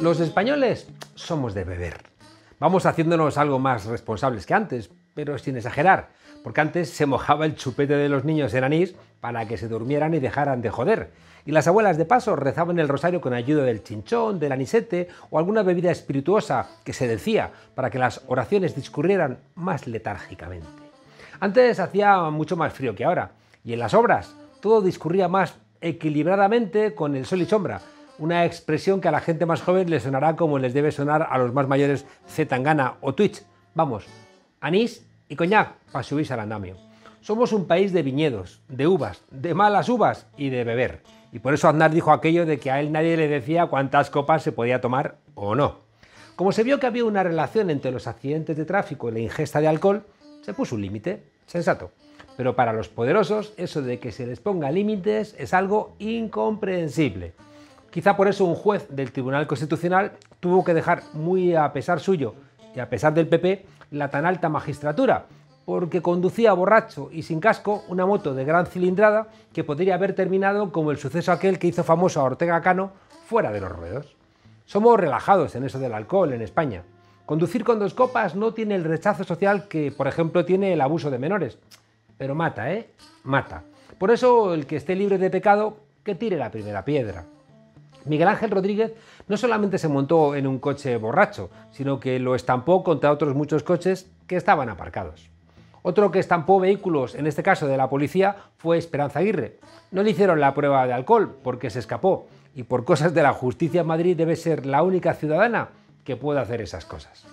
Los españoles somos de beber. Vamos haciéndonos algo más responsables que antes, pero sin exagerar, porque antes se mojaba el chupete de los niños en anís para que se durmieran y dejaran de joder. Y las abuelas de paso rezaban el rosario con ayuda del chinchón, del anisete o alguna bebida espirituosa que se decía para que las oraciones discurrieran más letárgicamente. Antes hacía mucho más frío que ahora, y en las obras todo discurría más equilibradamente con el sol y sombra, una expresión que a la gente más joven le sonará como les debe sonar a los más mayores Zetangana o Twitch. Vamos, anís y coñac para subirse al andamio. Somos un país de viñedos, de uvas, de malas uvas y de beber. Y por eso Aznar dijo aquello de que a él nadie le decía cuántas copas se podía tomar o no. Como se vio que había una relación entre los accidentes de tráfico y la ingesta de alcohol, se puso un límite, sensato. Pero para los poderosos, eso de que se les ponga límites es algo incomprensible. Quizá por eso un juez del Tribunal Constitucional tuvo que dejar muy a pesar suyo y a pesar del PP la tan alta magistratura, porque conducía borracho y sin casco una moto de gran cilindrada que podría haber terminado como el suceso aquel que hizo famoso a Ortega Cano fuera de los ruedos. Somos relajados en eso del alcohol en España. Conducir con 2 copas no tiene el rechazo social que, por ejemplo, tiene el abuso de menores. Pero mata, mata. Por eso, el que esté libre de pecado, que tire la primera piedra. Miguel Ángel Rodríguez no solamente se montó en un coche borracho, sino que lo estampó contra otros muchos coches que estaban aparcados. Otro que estampó vehículos, en este caso de la policía, fue Esperanza Aguirre. No le hicieron la prueba de alcohol porque se escapó, y por cosas de la justicia en Madrid debe ser la única ciudadana que puede hacer esas cosas.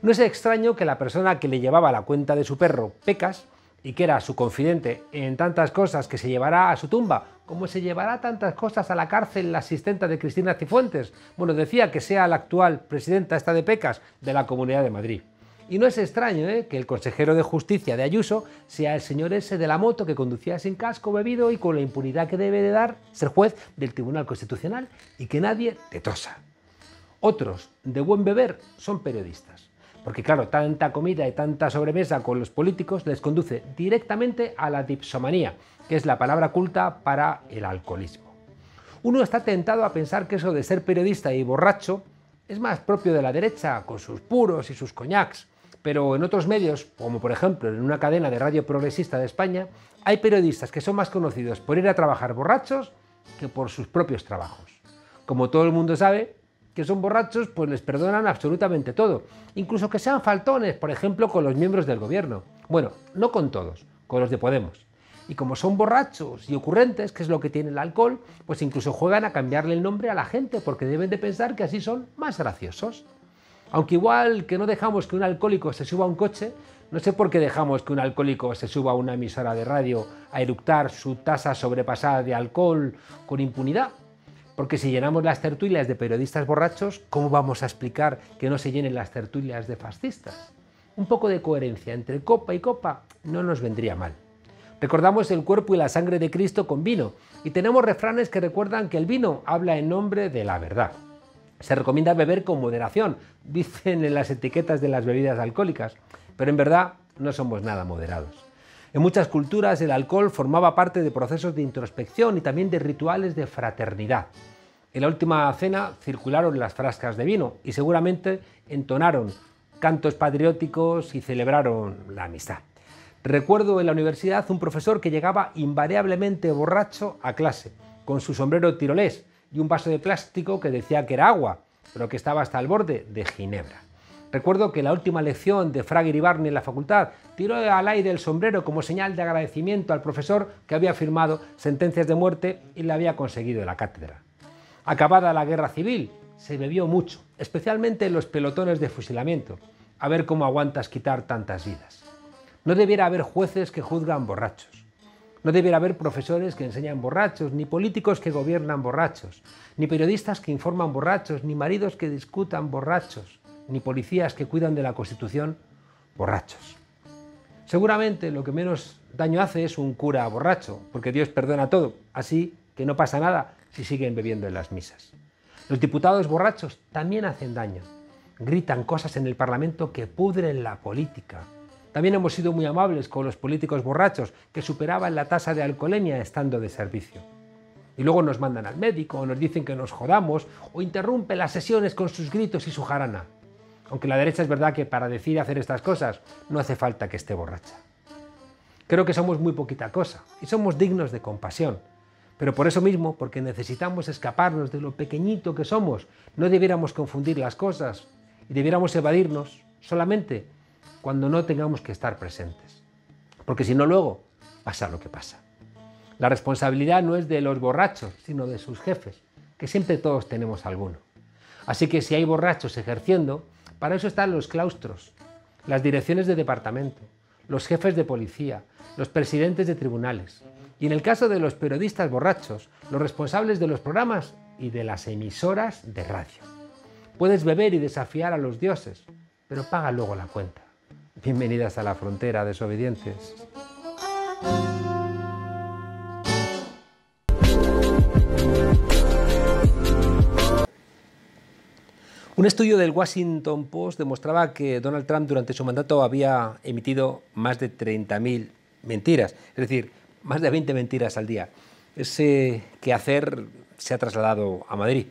No es extraño que la persona que le llevaba la cuenta de su perro, Pecas, y que era su confidente en tantas cosas que se llevará a su tumba, como se llevará tantas cosas a la cárcel la asistenta de Cristina Cifuentes. Bueno, decía que sea la actual presidenta esta de Pecas de la Comunidad de Madrid. Y no es extraño que el consejero de Justicia de Ayuso sea el señor ese de la moto que conducía sin casco, bebido y con la impunidad que debe de dar ser juez del Tribunal Constitucional y que nadie te tosa. Otros, de buen beber, son periodistas. Porque claro, tanta comida y tanta sobremesa con los políticos les conduce directamente a la dipsomanía, que es la palabra culta para el alcoholismo. Uno está tentado a pensar que eso de ser periodista y borracho es más propio de la derecha, con sus puros y sus coñacs, pero en otros medios, como por ejemplo en una cadena de radio progresista de España, hay periodistas que son más conocidos por ir a trabajar borrachos que por sus propios trabajos. Como todo el mundo sabe, que son borrachos, pues les perdonan absolutamente todo, incluso que sean faltones, por ejemplo, con los miembros del gobierno. Bueno, no con todos, con los de Podemos. Y como son borrachos y ocurrentes, que es lo que tiene el alcohol, pues incluso juegan a cambiarle el nombre a la gente, porque deben de pensar que así son más graciosos. Aunque igual que no dejamos que un alcohólico se suba a un coche, no sé por qué dejamos que un alcohólico se suba a una emisora de radio a eructar su tasa sobrepasada de alcohol con impunidad. Porque si llenamos las tertulias de periodistas borrachos, ¿cómo vamos a explicar que no se llenen las tertulias de fascistas? Un poco de coherencia entre copa y copa no nos vendría mal. Recordamos el cuerpo y la sangre de Cristo con vino y tenemos refranes que recuerdan que el vino habla en nombre de la verdad. Se recomienda beber con moderación, dicen en las etiquetas de las bebidas alcohólicas, pero en verdad no somos nada moderados. En muchas culturas el alcohol formaba parte de procesos de introspección y también de rituales de fraternidad. En la última cena circularon las frascas de vino y seguramente entonaron cantos patrióticos y celebraron la amistad. Recuerdo en la universidad un profesor que llegaba invariablemente borracho a clase, con su sombrero tirolés y un vaso de plástico que decía que era agua, pero que estaba hasta el borde de ginebra. Recuerdo que en la última lección de Fraga Iribarne en la facultad tiró al aire el sombrero como señal de agradecimiento al profesor que había firmado sentencias de muerte y le había conseguido la cátedra. Acabada la guerra civil, se bebió mucho, especialmente en los pelotones de fusilamiento. A ver cómo aguantas quitar tantas vidas. No debiera haber jueces que juzgan borrachos. No debiera haber profesores que enseñan borrachos, ni políticos que gobiernan borrachos, ni periodistas que informan borrachos, ni maridos que discutan borrachos, ni policías que cuidan de la Constitución borrachos. Seguramente lo que menos daño hace es un cura borracho, porque Dios perdona todo, así que no pasa nada si siguen bebiendo en las misas. Los diputados borrachos también hacen daño, gritan cosas en el Parlamento que pudren la política. También hemos sido muy amables con los políticos borrachos, que superaban la tasa de alcoholemia estando de servicio. Y luego nos mandan al médico, o nos dicen que nos jodamos, o interrumpen las sesiones con sus gritos y su jarana. Aunque la derecha es verdad que para decir y hacer estas cosas no hace falta que esté borracha. Creo que somos muy poquita cosa y somos dignos de compasión. Pero por eso mismo, porque necesitamos escaparnos de lo pequeñito que somos, no debiéramos confundir las cosas y debiéramos evadirnos solamente cuando no tengamos que estar presentes. Porque si no, luego pasa lo que pasa. La responsabilidad no es de los borrachos, sino de sus jefes, que siempre todos tenemos alguno. Así que si hay borrachos ejerciendo, para eso están los claustros, las direcciones de departamento, los jefes de policía, los presidentes de tribunales. Y en el caso de los periodistas borrachos, los responsables de los programas y de las emisoras de radio. Puedes beber y desafiar a los dioses, pero paga luego la cuenta. Bienvenidas a la frontera, desobedientes. Un estudio del Washington Post demostraba que Donald Trump durante su mandato había emitido más de 30.000 mentiras, es decir, más de 20 mentiras al día. Ese quehacer se ha trasladado a Madrid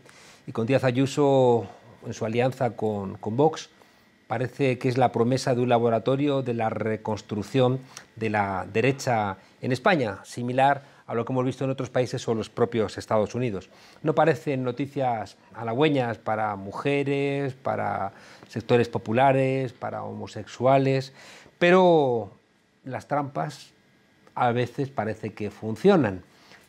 y con Díaz Ayuso, en su alianza con Vox, parece que es la promesa de un laboratorio de la reconstrucción de la derecha en España, similar a lo que hemos visto en otros países o los propios Estados Unidos. No parecen noticias halagüeñas para mujeres, para sectores populares, para homosexuales, pero las trampas a veces parece que funcionan.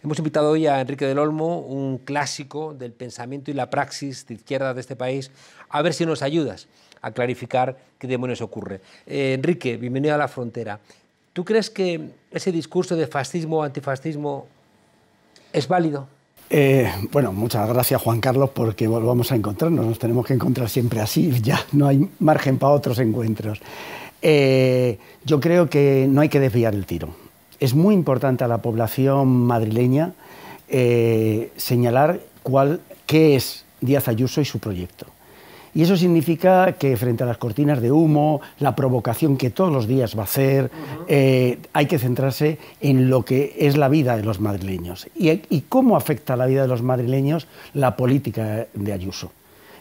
Hemos invitado hoy a Enrique del Olmo, un clásico del pensamiento y la praxis de izquierda de este país, a ver si nos ayudas a clarificar qué demonios ocurre. Enrique, bienvenido a La Frontera. ¿Tú crees que ese discurso de fascismo o antifascismo es válido? Bueno, muchas gracias, Juan Carlos, porque volvamos a encontrarnos. Nos tenemos que encontrar siempre así, ya no hay margen para otros encuentros. Yo creo que no hay que desviar el tiro. Es muy importante a la población madrileña señalar qué es Díaz Ayuso y su proyecto. Y eso significa que frente a las cortinas de humo, la provocación que todos los días va a hacer, hay que centrarse en lo que es la vida de los madrileños y cómo afecta a la vida de los madrileños la política de Ayuso.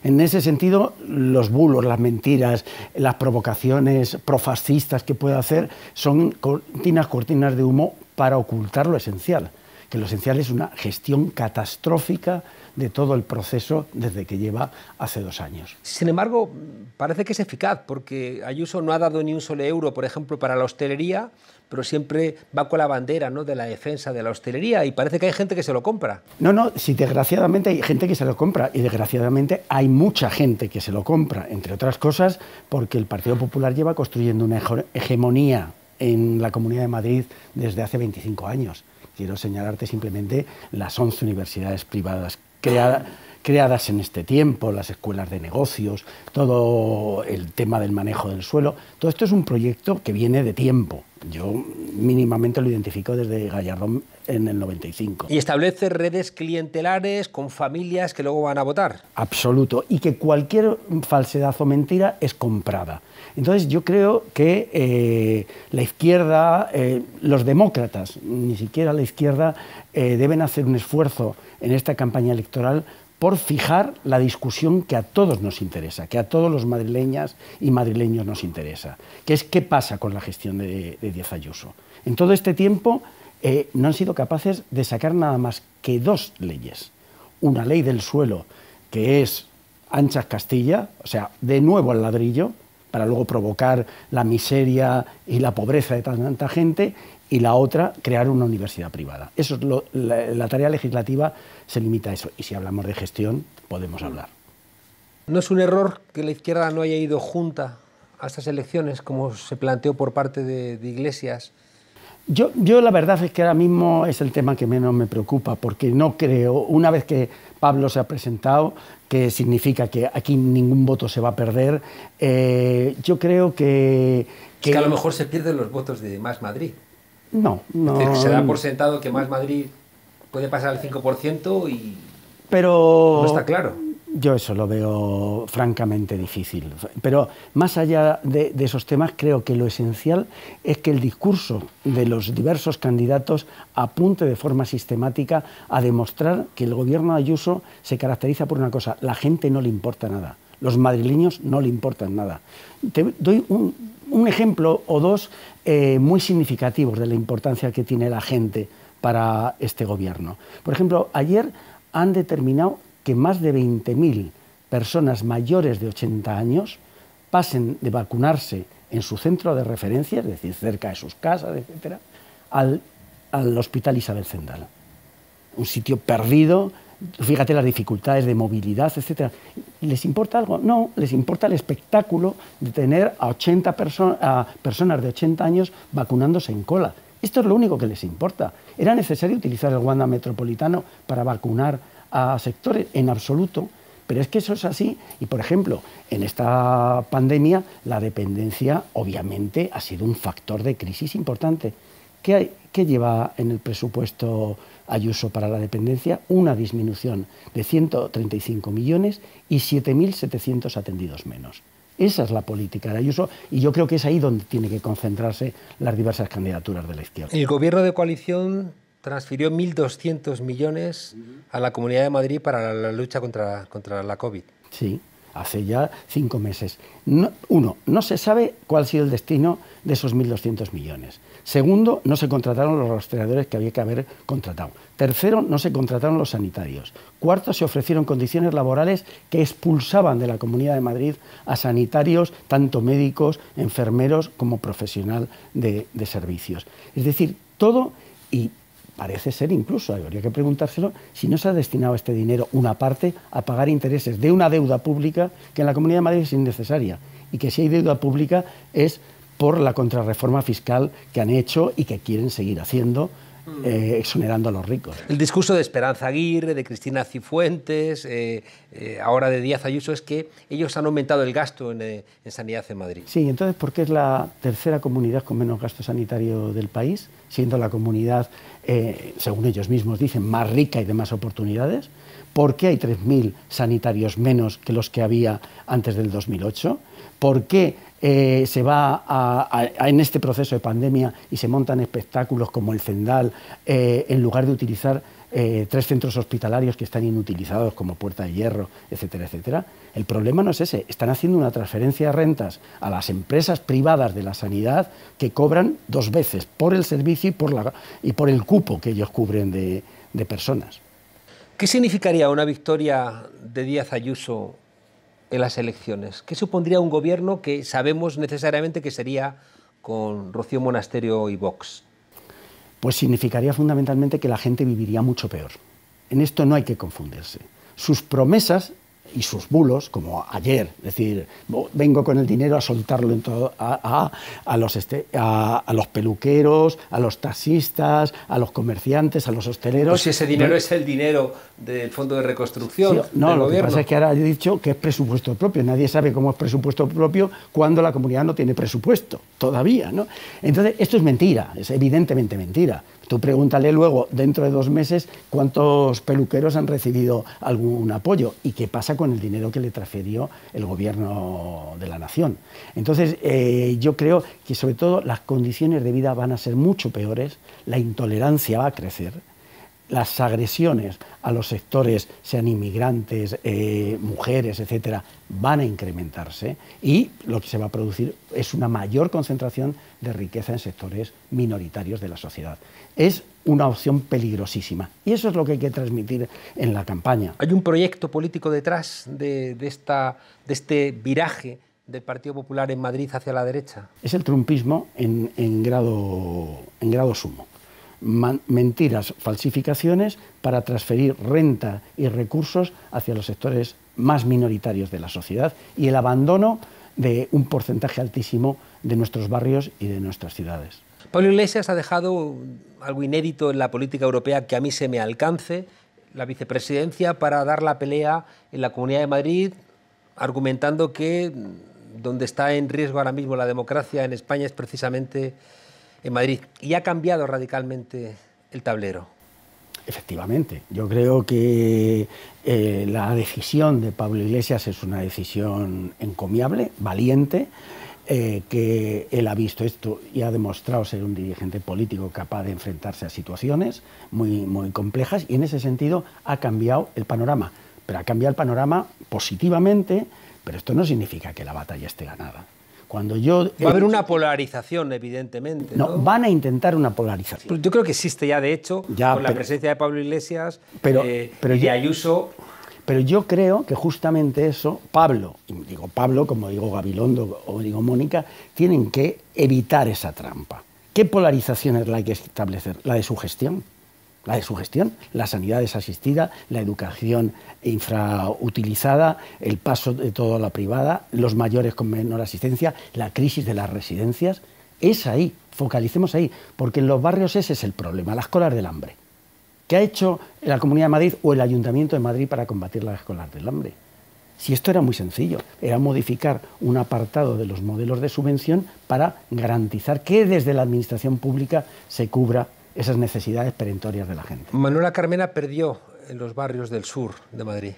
En ese sentido, los bulos, las mentiras, las provocaciones profascistas que puede hacer son cortinas de humo para ocultar lo esencial, que lo esencial es una gestión catastrófica de todo el proceso desde que lleva hace 2 años. Sin embargo, parece que es eficaz, porque Ayuso no ha dado ni un solo euro, por ejemplo, para la hostelería, pero siempre va con la bandera, ¿no?, de la defensa de la hostelería, y parece que hay gente que se lo compra. No, sí, desgraciadamente hay gente que se lo compra, y desgraciadamente hay mucha gente que se lo compra, entre otras cosas porque el Partido Popular lleva construyendo una hegemonía en la Comunidad de Madrid desde hace 25 años. Quiero señalarte simplemente las 11 universidades privadas creadas en este tiempo, las escuelas de negocios, todo el tema del manejo del suelo. Todo esto es un proyecto que viene de tiempo. Yo mínimamente lo identifico desde Gallardón en el 95. ¿Y establece redes clientelares con familias que luego van a votar? Absoluto. Y que cualquier falsedad o mentira es comprada. Entonces yo creo que la izquierda, los demócratas, ni siquiera la izquierda, deben hacer un esfuerzo en esta campaña electoral por fijar la discusión que a todos nos interesa, que a todos los madrileñas y madrileños nos interesa, que es qué pasa con la gestión de Díaz Ayuso. En todo este tiempo no han sido capaces de sacar nada más que 2 leyes. Una ley del suelo, que es Anchas Castilla, o sea, de nuevo al ladrillo, para luego provocar la miseria y la pobreza de tanta gente, y la otra, crear una universidad privada. Eso es la tarea legislativa se limita a eso, y si hablamos de gestión, podemos hablar. ¿No es un error que la izquierda no haya ido junta a estas elecciones, como se planteó por parte de Iglesias? Yo la verdad es que ahora mismo es el tema que menos me preocupa, porque no creo, una vez que Pablo se ha presentado, que significa que aquí ningún voto se va a perder, yo creo que... Es que a lo mejor se pierden los votos de Más Madrid. No. Es decir, se da por sentado que Más Madrid puede pasar al 5% y pero no está claro. Yo eso lo veo francamente difícil. Pero más allá de esos temas, creo que lo esencial es que el discurso de los diversos candidatos apunte de forma sistemática a demostrar que el gobierno de Ayuso se caracteriza por una cosa: la gente no le importa nada, los madrileños no le importan nada. Te doy un ejemplo o dos muy significativos de la importancia que tiene la gente para este gobierno. Por ejemplo, ayer han determinado que más de 20.000 personas mayores de 80 años pasen de vacunarse en su centro de referencia, es decir, cerca de sus casas, etcétera, al Hospital Isabel Zendal. Un sitio perdido, fíjate las dificultades de movilidad, etcétera. ¿Les importa algo? No, les importa el espectáculo de tener a personas de 80 años vacunándose en cola. Esto es lo único que les importa. ¿Era necesario utilizar el Wanda Metropolitano para vacunar a sectores? En absoluto. Pero es que eso es así. Y, por ejemplo, en esta pandemia la dependencia obviamente ha sido un factor de crisis importante. ¿Qué lleva en el presupuesto Ayuso para la dependencia? Una disminución de 135 millones y 7.700 atendidos menos. Esa es la política de Ayuso y yo creo que es ahí donde tiene que concentrarse las diversas candidaturas de la izquierda. El gobierno de coalición transfirió 1.200 millones a la Comunidad de Madrid para la lucha contra la COVID. Sí, hace ya 5 meses. No se sabe cuál ha sido el destino de esos 1.200 millones. Segundo, no se contrataron los rastreadores que había que haber contratado. Tercero, no se contrataron los sanitarios. Cuarto, se ofrecieron condiciones laborales que expulsaban de la Comunidad de Madrid a sanitarios, tanto médicos, enfermeros como profesional de servicios. Es decir, todo, y parece ser incluso, habría que preguntárselo, si no se ha destinado este dinero, una parte, a pagar intereses de una deuda pública que en la Comunidad de Madrid es innecesaria y que si hay deuda pública es por la contrarreforma fiscal que han hecho y que quieren seguir haciendo, exonerando a los ricos. El discurso de Esperanza Aguirre, de Cristina Cifuentes, ahora de Díaz Ayuso, es que ellos han aumentado el gasto en sanidad en Madrid. Sí, entonces, ¿por qué es la tercera comunidad con menos gasto sanitario del país, siendo la comunidad, según ellos mismos dicen, más rica y de más oportunidades? ¿Por qué hay 3.000 sanitarios menos que los que había antes del 2008? ¿Por qué se va en este proceso de pandemia y se montan espectáculos como el Zendal en lugar de utilizar 3 centros hospitalarios que están inutilizados como Puerta de Hierro, etcétera, etcétera? El problema no es ese. Están haciendo una transferencia de rentas a las empresas privadas de la sanidad que cobran 2 veces por el servicio y por el cupo que ellos cubren de personas. ¿Qué significaría una victoria de Díaz Ayuso en las elecciones? ¿Qué supondría un gobierno que sabemos necesariamente que sería con Rocío Monasterio y Vox? Pues significaría fundamentalmente que la gente viviría mucho peor. En esto no hay que confundirse. Sus promesas y sus bulos, como ayer, es decir, vengo con el dinero a soltarlo en todo, a los peluqueros, a los taxistas, a los comerciantes, a los hosteleros. Pues si ese dinero es el dinero del Fondo de Reconstrucción. Sí, no, del lo gobierno. que pasa es que ahora he dicho que es presupuesto propio. Nadie sabe cómo es presupuesto propio cuando la comunidad no tiene presupuesto todavía, ¿no? Entonces, esto es mentira, es evidentemente mentira. Tú pregúntale luego, dentro de 2 meses, cuántos peluqueros han recibido algún apoyo y qué pasa con el dinero que le transfirió el gobierno de la nación. Entonces, yo creo que sobre todo las condiciones de vida van a ser mucho peores, la intolerancia va a crecer, las agresiones a los sectores, sean inmigrantes, mujeres, etcétera, van a incrementarse y lo que se va a producir es una mayor concentración de riqueza en sectores minoritarios de la sociedad. Es una opción peligrosísima y eso es lo que hay que transmitir en la campaña. ¿Hay un proyecto político detrás de este viraje del Partido Popular en Madrid hacia la derecha? Es el trumpismo en grado sumo. Mentiras, falsificaciones para transferir renta y recursos hacia los sectores más minoritarios de la sociedad y el abandono de un porcentaje altísimo de nuestros barrios y de nuestras ciudades. Pablo Iglesias ha dejado algo inédito en la política europea que a mí se me alcance, la vicepresidencia para dar la pelea en la Comunidad de Madrid, argumentando que donde está en riesgo ahora mismo la democracia en España es precisamente en Madrid. Y ha cambiado radicalmente el tablero. Efectivamente, yo creo que la decisión de Pablo Iglesias es una decisión encomiable, valiente, que él ha visto esto y ha demostrado ser un dirigente político capaz de enfrentarse a situaciones muy complejas, y en ese sentido ha cambiado el panorama, pero ha cambiado el panorama positivamente, pero esto no significa que la batalla esté ganada. Cuando va a haber una polarización, evidentemente. No, van a intentar una polarización. Pues yo creo que existe ya, de hecho, con la presencia de Pablo Iglesias y de Ayuso. Pero yo creo que justamente eso, Pablo, y digo Pablo, como digo Gabilondo o digo Mónica, tienen que evitar esa trampa. ¿Qué polarización es la que hay que establecer? La de su gestión. La de su gestión, la sanidad desasistida, la educación infrautilizada, el paso de todo a la privada, los mayores con menor asistencia, la crisis de las residencias. Es ahí, focalicemos ahí, porque en los barrios ese es el problema, las colas del hambre. ¿Qué ha hecho la Comunidad de Madrid o el Ayuntamiento de Madrid para combatir las colas del hambre? Si esto era muy sencillo, era modificar un apartado de los modelos de subvención para garantizar que desde la administración pública se cubra esas necesidades perentorias de la gente. Manuela Carmena perdió en los barrios del sur de Madrid.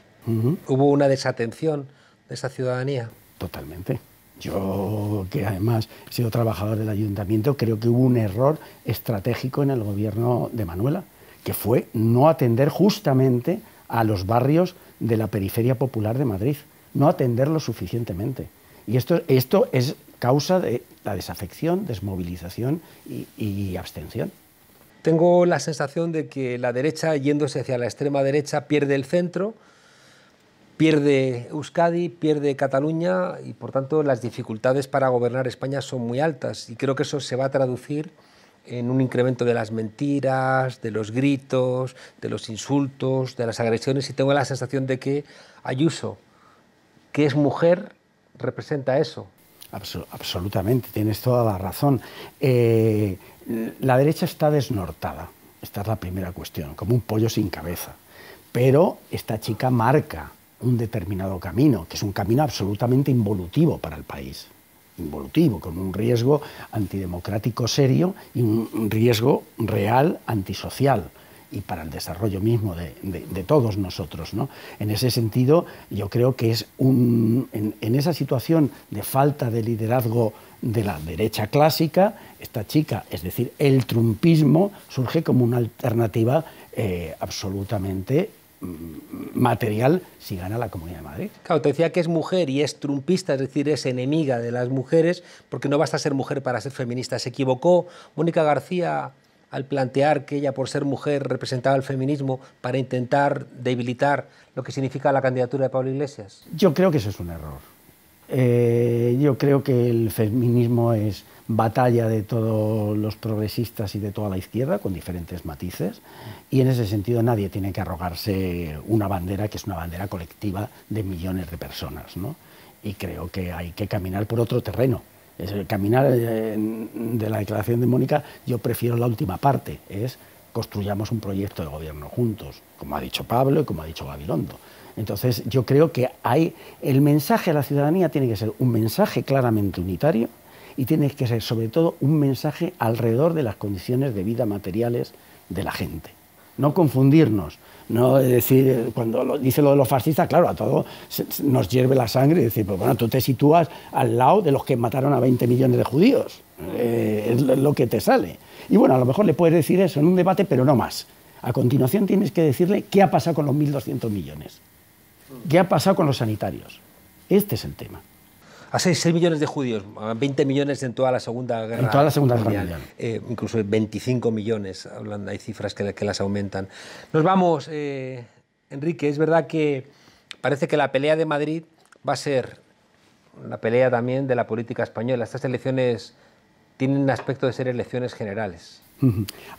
¿Hubo una desatención de esa ciudadanía? Totalmente. Yo, que además he sido trabajador del ayuntamiento, creo que hubo un error estratégico en el gobierno de Manuela, que fue no atender justamente a los barrios de la periferia popular de Madrid, no atenderlos suficientemente. Y esto es causa de la desafección, desmovilización y abstención. Tengo la sensación de que la derecha, yéndose hacia la extrema derecha, pierde el centro, pierde Euskadi, pierde Cataluña y, por tanto, las dificultades para gobernar España son muy altas. Y creo que eso se va a traducir en un incremento de las mentiras, de los gritos, de los insultos, de las agresiones. Y tengo la sensación de que Ayuso, que es mujer, representa eso. Absolutamente, tienes toda la razón. La derecha está desnortada, esta es la primera cuestión, como un pollo sin cabeza. Pero esta chica marca un determinado camino, que es un camino absolutamente involutivo para el país. Involutivo, con un riesgo antidemocrático serio y un riesgo real antisocial y para el desarrollo mismo de todos nosotros, ¿no? En ese sentido, yo creo que es en esa situación de falta de liderazgo de la derecha clásica, esta chica, es decir, el trumpismo, surge como una alternativa absolutamente material si gana la Comunidad de Madrid. Claro, te decía que es mujer y es trumpista, es decir, es enemiga de las mujeres, porque no basta ser mujer para ser feminista. Se equivocó Mónica García al plantear que ella, por ser mujer, representaba el feminismo para intentar debilitar lo que significa la candidatura de Pablo Iglesias. Yo creo que eso es un error. Yo creo que el feminismo es batalla de todos los progresistas y de toda la izquierda, con diferentes matices, y en ese sentido nadie tiene que arrogarse una bandera que es una bandera colectiva de millones de personas, ¿no? Y creo que hay que caminar por otro terreno. Caminar de la declaración de Mónica, yo prefiero la última parte, es construyamos un proyecto de gobierno juntos, como ha dicho Pablo y como ha dicho Gabilondo. Entonces yo creo que el mensaje a la ciudadanía tiene que ser un mensaje claramente unitario y tiene que ser sobre todo un mensaje alrededor de las condiciones de vida materiales de la gente. No confundirnos, no decir, cuando dice lo de los fascistas, claro, a todos nos hierve la sangre y decir, pues bueno, tú te sitúas al lado de los que mataron a 20 millones de judíos, es lo que te sale. Y bueno, a lo mejor le puedes decir eso en un debate, pero no más. A continuación tienes que decirle qué ha pasado con los 1.200 millones, qué ha pasado con los sanitarios. Este es el tema. A 6 millones de judíos, 20 millones en toda la Segunda Guerra. En toda la Segunda Guerra Mundial. Incluso 25 millones, hay cifras que las aumentan. Nos vamos, Enrique, es verdad que parece que la pelea de Madrid va a ser la pelea también de la política española. Estas elecciones tienen un aspecto de ser elecciones generales.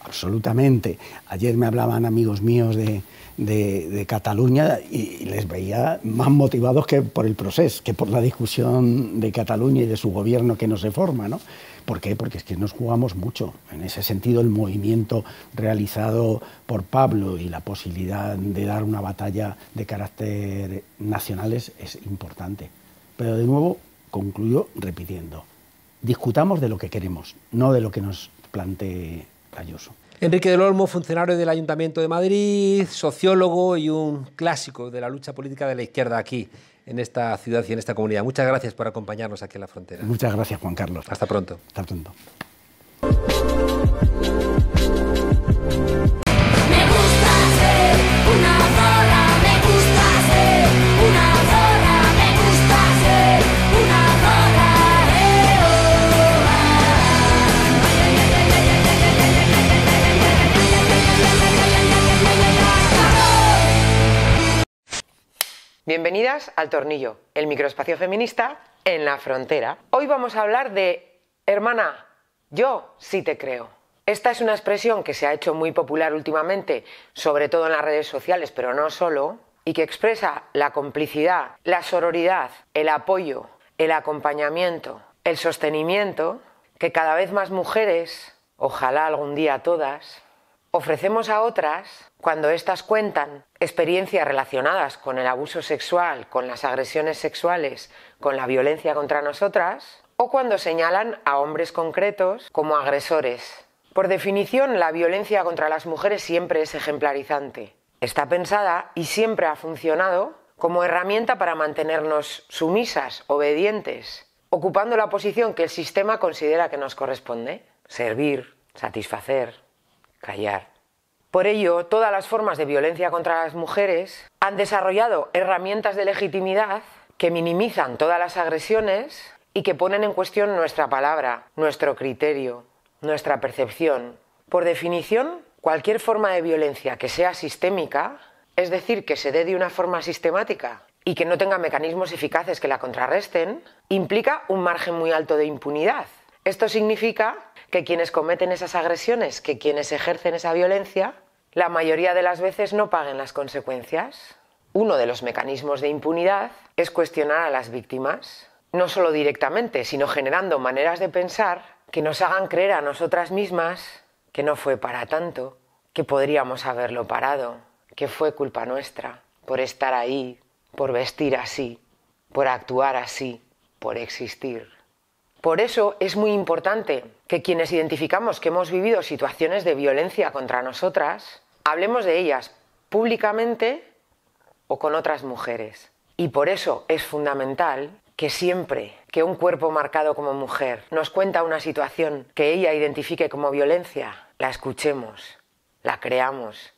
Absolutamente. Ayer me hablaban amigos míos de Cataluña y les veía más motivados que por el procés, que por la discusión de Cataluña y de su gobierno que no se forma, ¿no? ¿Por qué? Porque es que nos jugamos mucho. En ese sentido, el movimiento realizado por Pablo y la posibilidad de dar una batalla de carácter nacional es importante. Pero de nuevo, concluyo repitiendo, discutamos de lo que queremos, no de lo que nos plantee Ayuso. Enrique del Olmo, funcionario del Ayuntamiento de Madrid, sociólogo y un clásico de la lucha política de la izquierda aquí, en esta ciudad y en esta comunidad. Muchas gracias por acompañarnos aquí en La Frontera. Muchas gracias, Juan Carlos. Hasta pronto. Hasta pronto. Bienvenidas al Tornillo, el microespacio feminista en La Frontera. Hoy vamos a hablar de hermana, yo sí te creo. Esta es una expresión que se ha hecho muy popular últimamente, sobre todo en las redes sociales, pero no solo, y que expresa la complicidad, la sororidad, el apoyo, el acompañamiento, el sostenimiento que cada vez más mujeres, ojalá algún día todas, ofrecemos a otras cuando éstas cuentan experiencias relacionadas con el abuso sexual, con las agresiones sexuales, con la violencia contra nosotras, o cuando señalan a hombres concretos como agresores. Por definición, la violencia contra las mujeres siempre es ejemplarizante. Está pensada y siempre ha funcionado como herramienta para mantenernos sumisas, obedientes, ocupando la posición que el sistema considera que nos corresponde: servir, satisfacer, callar. Por ello, todas las formas de violencia contra las mujeres han desarrollado herramientas de legitimidad que minimizan todas las agresiones y que ponen en cuestión nuestra palabra, nuestro criterio, nuestra percepción. Por definición, cualquier forma de violencia que sea sistémica, es decir, que se dé de una forma sistemática y que no tenga mecanismos eficaces que la contrarresten, implica un margen muy alto de impunidad. Esto significa que quienes cometen esas agresiones, que quienes ejercen esa violencia, la mayoría de las veces no paguen las consecuencias. Uno de los mecanismos de impunidad es cuestionar a las víctimas, no solo directamente, sino generando maneras de pensar que nos hagan creer a nosotras mismas que no fue para tanto, que podríamos haberlo parado, que fue culpa nuestra, por estar ahí, por vestir así, por actuar así, por existir. Por eso es muy importante que quienes identificamos que hemos vivido situaciones de violencia contra nosotras, hablemos de ellas públicamente o con otras mujeres. Y por eso es fundamental que siempre que un cuerpo marcado como mujer nos cuenta una situación que ella identifique como violencia, la escuchemos, la creamos,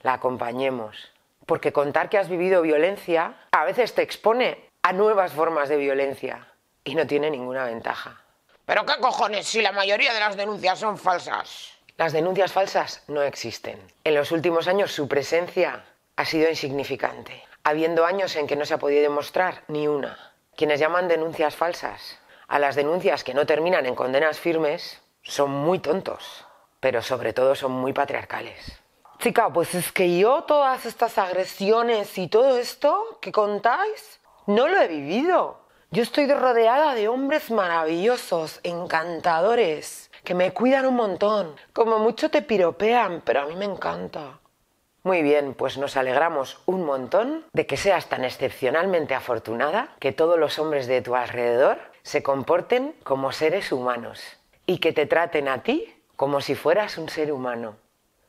la acompañemos. Porque contar que has vivido violencia a veces te expone a nuevas formas de violencia y no tiene ninguna ventaja. ¿Pero qué cojones si la mayoría de las denuncias son falsas? Las denuncias falsas no existen. En los últimos años su presencia ha sido insignificante, habiendo años en que no se ha podido demostrar ni una. Quienes llaman denuncias falsas a las denuncias que no terminan en condenas firmes son muy tontos, pero sobre todo son muy patriarcales. Chica, pues es que yo todas estas agresiones y todo esto que contáis no lo he vivido. Yo estoy rodeada de hombres maravillosos, encantadores, que me cuidan un montón. Como mucho te piropean, pero a mí me encanta. Muy bien, pues nos alegramos un montón de que seas tan excepcionalmente afortunada que todos los hombres de tu alrededor se comporten como seres humanos y que te traten a ti como si fueras un ser humano.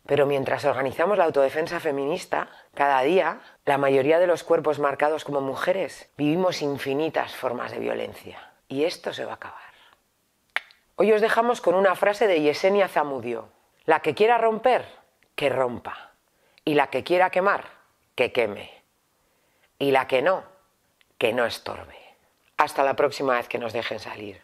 Pero mientras organizamos la autodefensa feminista, cada día, la mayoría de los cuerpos marcados como mujeres vivimos infinitas formas de violencia. Y esto se va a acabar. Hoy os dejamos con una frase de Yesenia Zamudio. La que quiera romper, que rompa. Y la que quiera quemar, que queme. Y la que no estorbe. Hasta la próxima vez que nos dejen salir.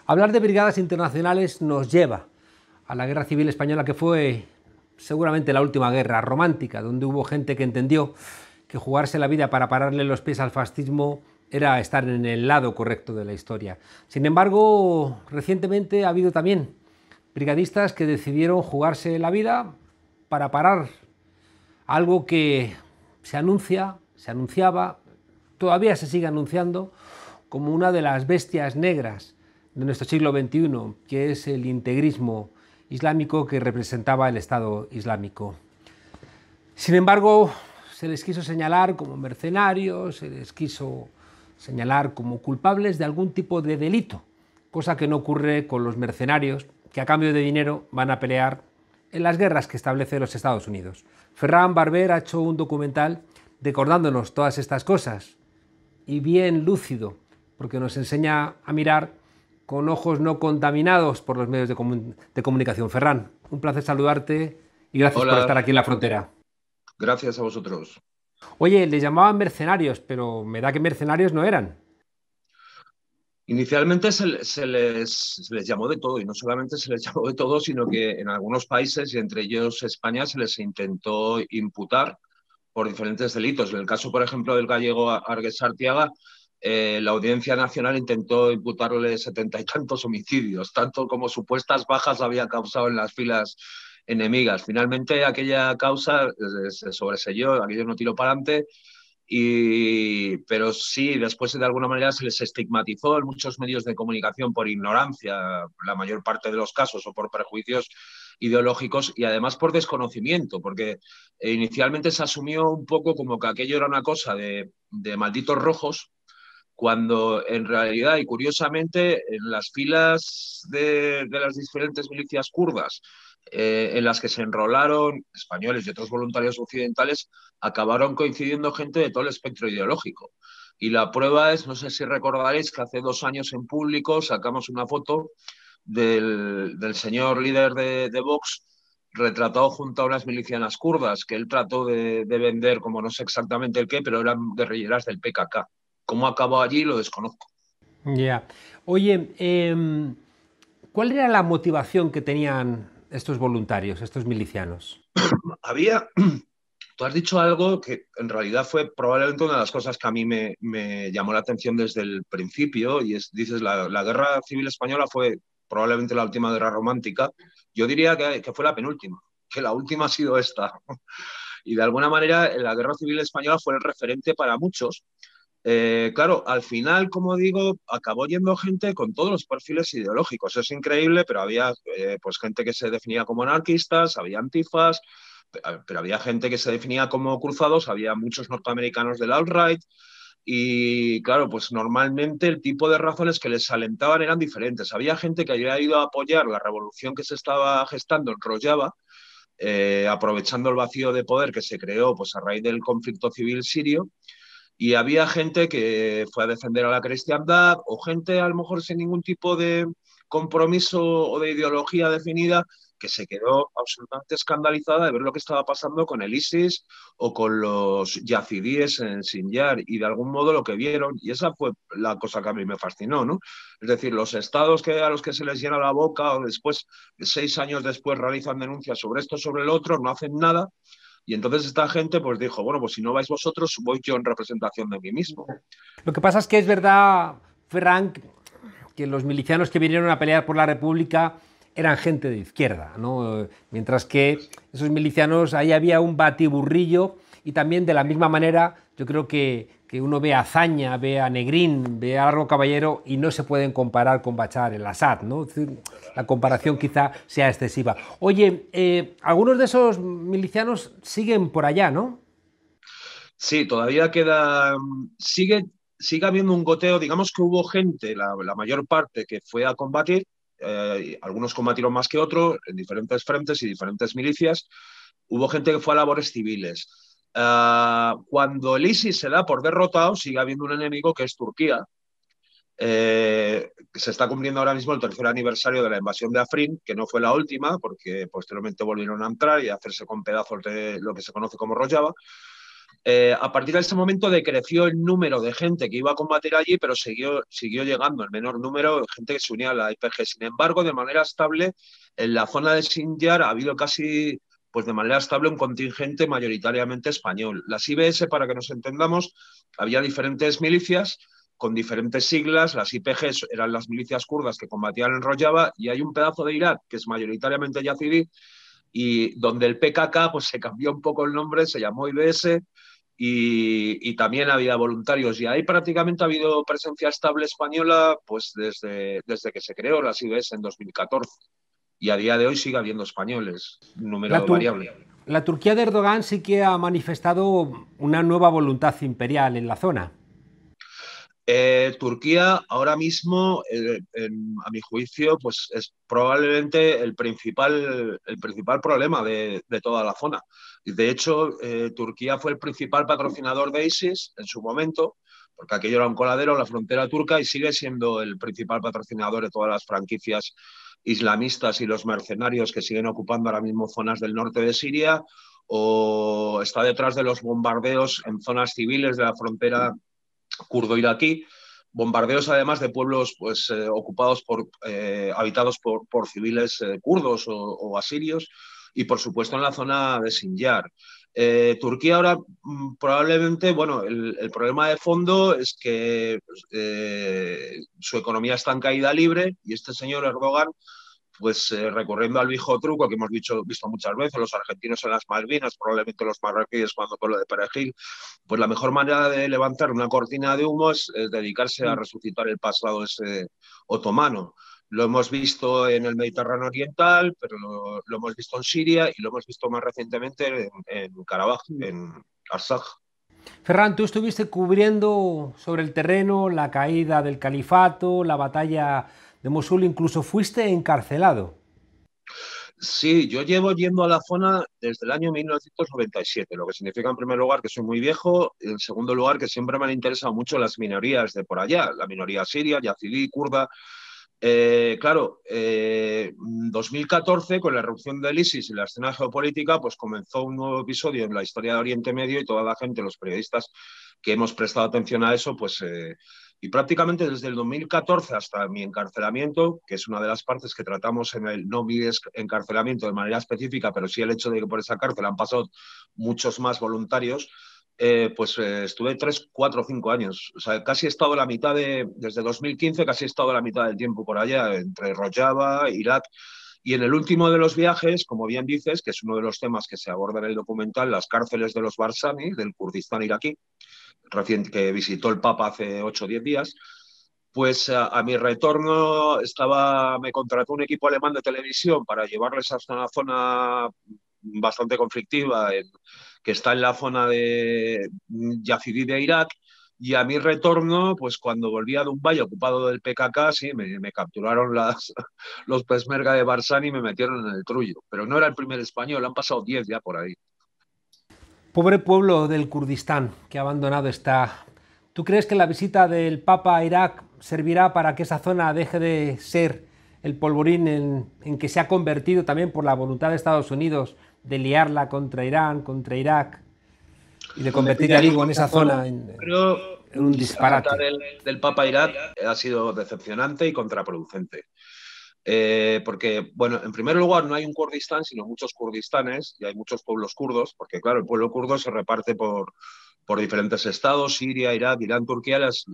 Hablar de brigadas internacionales nos lleva a la Guerra Civil Española, que fue seguramente la última guerra romántica, donde hubo gente que entendió que jugarse la vida para pararle los pies al fascismo era estar en el lado correcto de la historia. Sin embargo, recientemente ha habido también brigadistas que decidieron jugarse la vida para parar algo que se anunciaba, todavía se sigue anunciando como una de las bestias negras de nuestro siglo XXI, que es el integrismo islámico que representaba el Estado Islámico. Sin embargo, se les quiso señalar como mercenarios, se les quiso señalar como culpables de algún tipo de delito, cosa que no ocurre con los mercenarios que a cambio de dinero van a pelear en las guerras que establece los Estados Unidos. Ferran Barber ha hecho un documental recordándonos todas estas cosas y bien lúcido, porque nos enseña a mirar con ojos no contaminados por los medios de comunicación. Ferran, un placer saludarte y gracias por estar aquí en La Frontera. Gracias a vosotros. Oye, les llamaban mercenarios, pero me da que mercenarios no eran. Inicialmente se les llamó de todo, y no solamente se les llamó de todo, sino que en algunos países, y entre ellos España, se les intentó imputar por diferentes delitos. En el caso, por ejemplo, del gallego Argues Artiaga, la Audiencia Nacional intentó imputarle 70 y tantos homicidios, tanto como supuestas bajas había causado en las filas enemigas. Finalmente, aquella causa se sobreseyó, aquello no tiró para adelante. Pero sí, después de alguna manera se les estigmatizó en muchos medios de comunicación por ignorancia, la mayor parte de los casos, o por prejuicios ideológicos, y además por desconocimiento, porque inicialmente se asumió un poco como que aquello era una cosa de malditos rojos, cuando en realidad y curiosamente en las filas de las diferentes milicias kurdas en las que se enrolaron españoles y otros voluntarios occidentales, acabaron coincidiendo gente de todo el espectro ideológico. Y la prueba es, no sé si recordaréis, que hace 2 años en público sacamos una foto del señor líder de Vox retratado junto a unas milicianas kurdas que él trató de vender como no sé exactamente el qué, pero eran guerrilleras del PKK. ¿Cómo acabó allí? Lo desconozco. Ya. Oye, ¿cuál era la motivación que tenían estos voluntarios, estos milicianos? Tú has dicho algo que en realidad fue probablemente una de las cosas que a mí me llamó la atención desde el principio, y dices, la Guerra Civil Española fue probablemente la última guerra romántica. Yo diría que fue la penúltima, que la última ha sido esta. Y de alguna manera la Guerra Civil Española fue el referente para muchos. Claro, al final, como digo, acabó yendo gente con todos los perfiles ideológicos. Es increíble, pero había pues gente que se definía como anarquistas, había antifas, pero había gente que se definía como cruzados, había muchos norteamericanos del alt-right. Y claro, pues normalmente el tipo de razones que les alentaban eran diferentes. Había gente que había ido a apoyar la revolución que se estaba gestando en Rojava, aprovechando el vacío de poder que se creó pues, a raíz del conflicto civil sirio. Y había gente que fue a defender a la cristiandad, o gente a lo mejor sin ningún tipo de compromiso o de ideología definida, que se quedó absolutamente escandalizada de ver lo que estaba pasando con el ISIS o con los yazidíes en Sinjar, y de algún modo lo que vieron, y esa fue la cosa que a mí me fascinó, ¿no? Es decir, los estados a los que se les llena la boca, o después, 6 años después, realizan denuncias sobre esto, sobre el otro, no hacen nada. Y entonces esta gente pues dijo, bueno, pues si no vais vosotros, voy yo en representación de mí mismo. Lo que pasa es que es verdad, Ferran, que los milicianos que vinieron a pelear por la República eran gente de izquierda, ¿no? Mientras que esos milicianos, ahí había un batiburrillo, y también de la misma manera yo creo que uno ve a Azaña, ve a Negrín, ve a Largo Caballero, y no se pueden comparar con Bachar el-Assad, ¿no? Es decir, la comparación quizá sea excesiva. Oye, algunos de esos milicianos siguen por allá, ¿no? Sí, todavía queda, sigue habiendo un goteo. Digamos que hubo gente, la mayor parte, que fue a combatir, algunos combatieron más que otros en diferentes frentes y diferentes milicias. Hubo gente que fue a labores civiles. Cuando el ISIS se da por derrotado, sigue habiendo un enemigo que es Turquía. Se está cumpliendo ahora mismo el 3er aniversario de la invasión de Afrin, que no fue la última, porque posteriormente volvieron a entrar y a hacerse con pedazos de lo que se conoce como Rojava. A partir de ese momento decreció el número de gente que iba a combatir allí, pero siguió llegando el menor número de gente que se unía a la YPG. Sin embargo, de manera estable, en la zona de Sinjar ha habido casi, pues de manera estable, un contingente mayoritariamente español. Las IBS, para que nos entendamos, había diferentes milicias con diferentes siglas. Las YPG eran las milicias kurdas que combatían en Rojava, y hay un pedazo de Irak que es mayoritariamente yazidí, y donde el PKK pues se cambió un poco el nombre, se llamó IBS, y también había voluntarios, y ahí prácticamente ha habido presencia estable española pues desde que se creó las IBS en 2014, y a día de hoy sigue habiendo españoles, un número variable. La Turquía de Erdogan sí que ha manifestado una nueva voluntad imperial en la zona. Turquía ahora mismo, a mi juicio, pues es probablemente el principal problema de toda la zona. De hecho, Turquía fue el principal patrocinador de ISIS en su momento, porque aquello era un coladero, la frontera turca, y sigue siendo el principal patrocinador de todas las franquicias islamistas y los mercenarios que siguen ocupando ahora mismo zonas del norte de Siria, o está detrás de los bombardeos en zonas civiles de la frontera kurdo-iraquí, bombardeos además de pueblos pues, ocupados habitados por civiles kurdos o asirios, y por supuesto en la zona de Sinjar. Turquía ahora probablemente, bueno, el problema de fondo es que su economía está en caída libre, y este señor Erdogan, pues recurriendo al viejo truco que hemos visto muchas veces, los argentinos en las Malvinas, probablemente los marroquíes cuando con lo de Perejil, pues la mejor manera de levantar una cortina de humo es dedicarse a resucitar el pasado ese otomano. Lo hemos visto en el Mediterráneo Oriental, pero lo hemos visto en Siria y lo hemos visto más recientemente en Karabaj, en Artsaj. Ferran, tú estuviste cubriendo sobre el terreno la caída del califato, la batalla de Mosul, incluso fuiste encarcelado. Sí, yo llevo yendo a la zona desde el año 1997, lo que significa en primer lugar que soy muy viejo, y en segundo lugar que siempre me han interesado mucho las minorías de por allá, la minoría siria, yazidí, kurda. Claro, 2014, con la erupción del ISIS y la escena geopolítica, pues comenzó un nuevo episodio en la historia de Oriente Medio, y toda la gente, los periodistas que hemos prestado atención a eso, pues y prácticamente desde el 2014 hasta mi encarcelamiento, que es una de las partes que tratamos en el no mi encarcelamiento de manera específica, pero sí el hecho de que por esa cárcel han pasado muchos más voluntarios, estuve 3, 4, 5 años. O sea, casi he estado desde 2015, casi he estado la mitad del tiempo por allá, entre Rojava, Irak. Y en el último de los viajes, como bien dices, que es uno de los temas que se aborda en el documental, las cárceles de los Barzani, del Kurdistán iraquí, que visitó el Papa hace 8 o 10 días, pues a mi retorno me contrató un equipo alemán de televisión para llevarles hasta una zona bastante conflictiva que está en la zona de Yazidí de Irak. Y a mi retorno, pues cuando volvía de un valle ocupado del PKK, sí, me capturaron los Peshmerga de Barzani y me metieron en el trullo. Pero no era el primer español, han pasado 10 ya por ahí. Pobre pueblo del Kurdistán que abandonado está. ¿Tú crees que la visita del Papa a Irak servirá para que esa zona deje de ser el polvorín en que se ha convertido también por la voluntad de Estados Unidos de liarla contra Irán, contra Irak, y de convertir, ya digo, en esa zona en un disparate? La visita del Papa a Irak ha sido decepcionante y contraproducente. Porque, bueno, en primer lugar no hay un Kurdistán, sino muchos Kurdistanes, y hay muchos pueblos kurdos, porque claro, el pueblo kurdo se reparte por diferentes estados: Siria, Irak, Irán, Turquía, las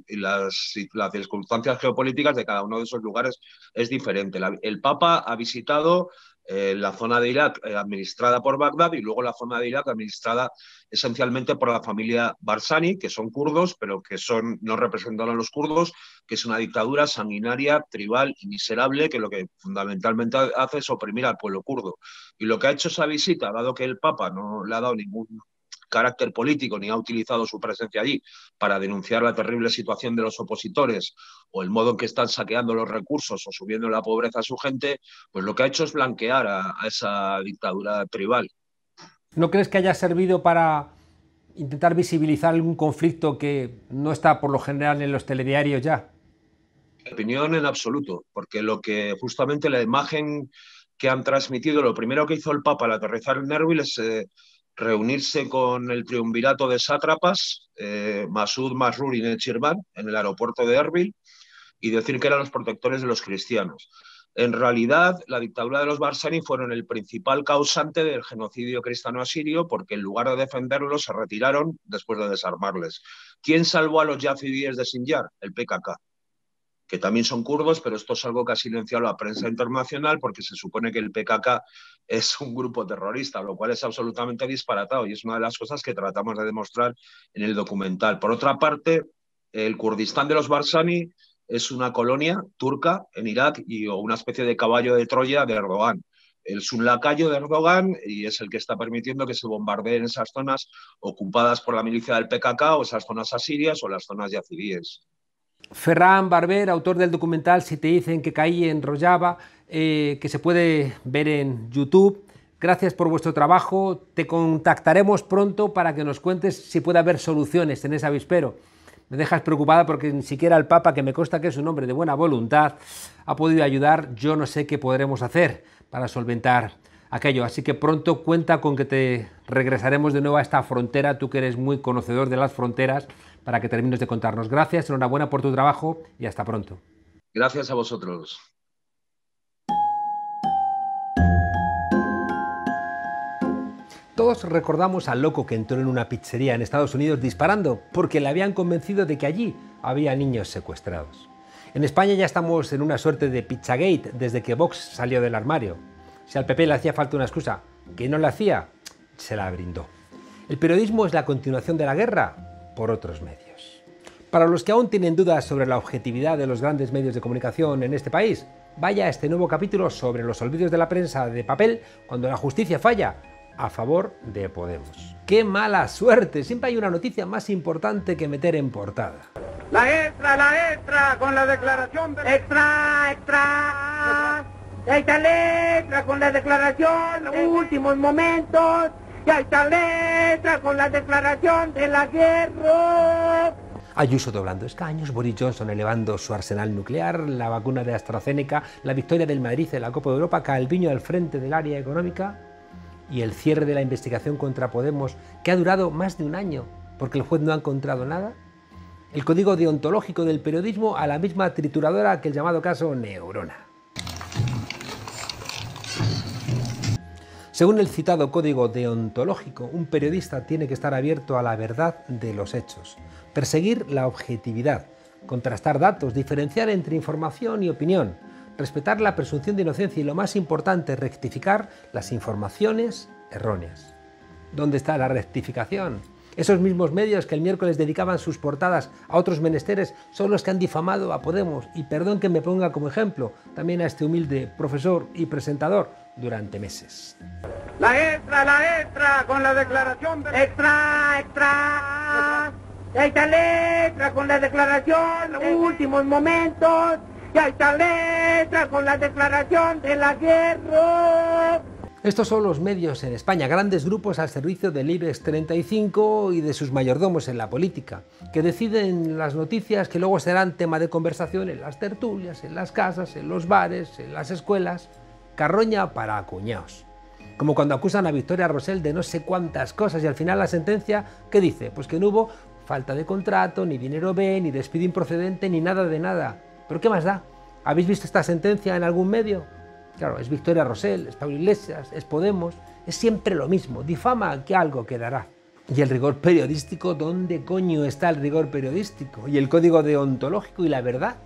circunstancias geopolíticas de cada uno de esos lugares es diferente. El Papa ha visitado la zona de Irak administrada por Bagdad, y luego la zona de Irak administrada esencialmente por la familia Barzani, que son kurdos, pero que no representan a los kurdos, que es una dictadura sanguinaria, tribal y miserable, que lo que fundamentalmente hace es oprimir al pueblo kurdo. Y lo que ha hecho esa visita, dado que el Papa no le ha dado ningún carácter político ni ha utilizado su presencia allí para denunciar la terrible situación de los opositores o el modo en que están saqueando los recursos o subiendo la pobreza a su gente, pues lo que ha hecho es blanquear a esa dictadura tribal. ¿No crees que haya servido para intentar visibilizar algún conflicto que no está por lo general en los telediarios ya? Opinión en absoluto, porque justamente la imagen que han transmitido, lo primero que hizo el Papa al aterrizar en Erbil es reunirse con el triunvirato de sátrapas, Masud, Masrur y Nechirvan, en el aeropuerto de Erbil, y decir que eran los protectores de los cristianos. En realidad, la dictadura de los Barzani fueron el principal causante del genocidio cristiano-asirio, porque en lugar de defenderlos se retiraron después de desarmarles. ¿Quién salvó a los yazidíes de Sinjar? El PKK, que también son kurdos, pero esto es algo que ha silenciado la prensa internacional, porque se supone que el PKK es un grupo terrorista, lo cual es absolutamente disparatado, y es una de las cosas que tratamos de demostrar en el documental. Por otra parte, el Kurdistán de los Barzani es una colonia turca en Irak o una especie de caballo de Troya de Erdogan. es un lacayo de Erdogan y es el que está permitiendo que se bombardeen esas zonas ocupadas por la milicia del PKK o esas zonas asirias o las zonas yazidíes. Ferran Barber, autor del documental Si te dicen que caí en Rojava, que se puede ver en YouTube. Gracias por vuestro trabajo. Te contactaremos pronto para que nos cuentes si puede haber soluciones en ese avispero. Me dejas preocupada porque ni siquiera el Papa, que me consta que es un hombre de buena voluntad, ha podido ayudar. Yo no sé qué podremos hacer para solventar aquello. Así que pronto cuenta con que te regresaremos de nuevo a esta frontera, tú que eres muy conocedor de las fronteras, para que termines de contarnos. Gracias, enhorabuena por tu trabajo y hasta pronto. Gracias a vosotros. Todos recordamos al loco que entró en una pizzería en Estados Unidos disparando porque le habían convencido de que allí había niños secuestrados. En España ya estamos en una suerte de Pizzagate desde que Vox salió del armario. Si al PP le hacía falta una excusa que no le hacía, se la brindó. El periodismo es la continuación de la guerra por otros medios. Para los que aún tienen dudas sobre la objetividad de los grandes medios de comunicación en este país, vaya a este nuevo capítulo sobre los olvidos de la prensa de papel cuando la justicia falla a favor de Podemos. ¡Qué mala suerte! Siempre hay una noticia más importante que meter en portada. La extra, con la declaración de... ¡Extra! ¡Ya está la extra con la declaración! ¡Los últimos momentos! ¡Ya está la extra con la declaración de la guerra! Ayuso doblando escaños, Boris Johnson elevando su arsenal nuclear, la vacuna de AstraZeneca, la victoria del Madrid en la Copa de Europa, Calviño al frente del área económica y el cierre de la investigación contra Podemos, que ha durado más de un año porque el juez no ha encontrado nada. El código deontológico del periodismo a la misma trituradora que el llamado caso Neurona. Según el citado código deontológico, un periodista tiene que estar abierto a la verdad de los hechos, perseguir la objetividad, contrastar datos, diferenciar entre información y opinión, respetar la presunción de inocencia y, lo más importante, rectificar las informaciones erróneas. ¿Dónde está la rectificación? Esos mismos medios que el miércoles dedicaban sus portadas a otros menesteres son los que han difamado a Podemos, y perdón que me ponga como ejemplo también a este humilde profesor y presentador durante meses. La extra, con la declaración de... ¡Extra! ¡Ya está la extra con la declaración! ¡Los últimos momentos! ¡Ya está la extra con la declaración de la guerra! Estos son los medios en España, grandes grupos al servicio del IBEX 35 y de sus mayordomos en la política, que deciden las noticias que luego serán tema de conversación en las tertulias, en las casas, en los bares, en las escuelas. Carroña para acuñaos. Como cuando acusan a Victoria Rosell de no sé cuántas cosas y al final la sentencia, ¿qué dice? Pues que no hubo falta de contrato, ni dinero B, ni despido improcedente, ni nada de nada. ¿Pero qué más da? ¿Habéis visto esta sentencia en algún medio? Claro, es Victoria Rosell, es Pablo Iglesias, es Podemos, es siempre lo mismo, difama que algo quedará. ¿Y el rigor periodístico? ¿Dónde coño está el rigor periodístico? ¿Y el código deontológico y la verdad?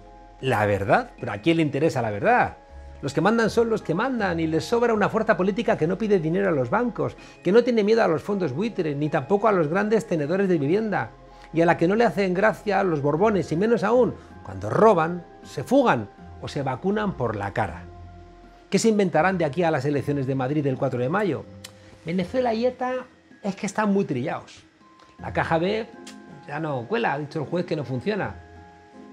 ¿La verdad? ¿Pero a quién le interesa la verdad? Los que mandan son los que mandan y les sobra una fuerza política que no pide dinero a los bancos, que no tiene miedo a los fondos buitre, ni tampoco a los grandes tenedores de vivienda, y a la que no le hacen gracia los borbones, y menos aún cuando roban, se fugan o se vacunan por la cara. ¿Qué se inventarán de aquí a las elecciones de Madrid del 4 de mayo? Venezuela y ETA es que están muy trillados. La caja B ya no cuela, ha dicho el juez que no funciona.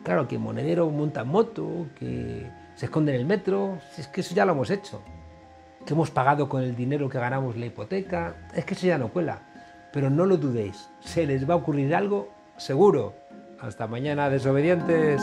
Claro, que Monedero monta en moto, que se esconde en el metro, si es que eso ya lo hemos hecho. Que hemos pagado con el dinero que ganamos la hipoteca, es que eso ya no cuela. Pero no lo dudéis, se les va a ocurrir algo seguro. Hasta mañana, desobedientes.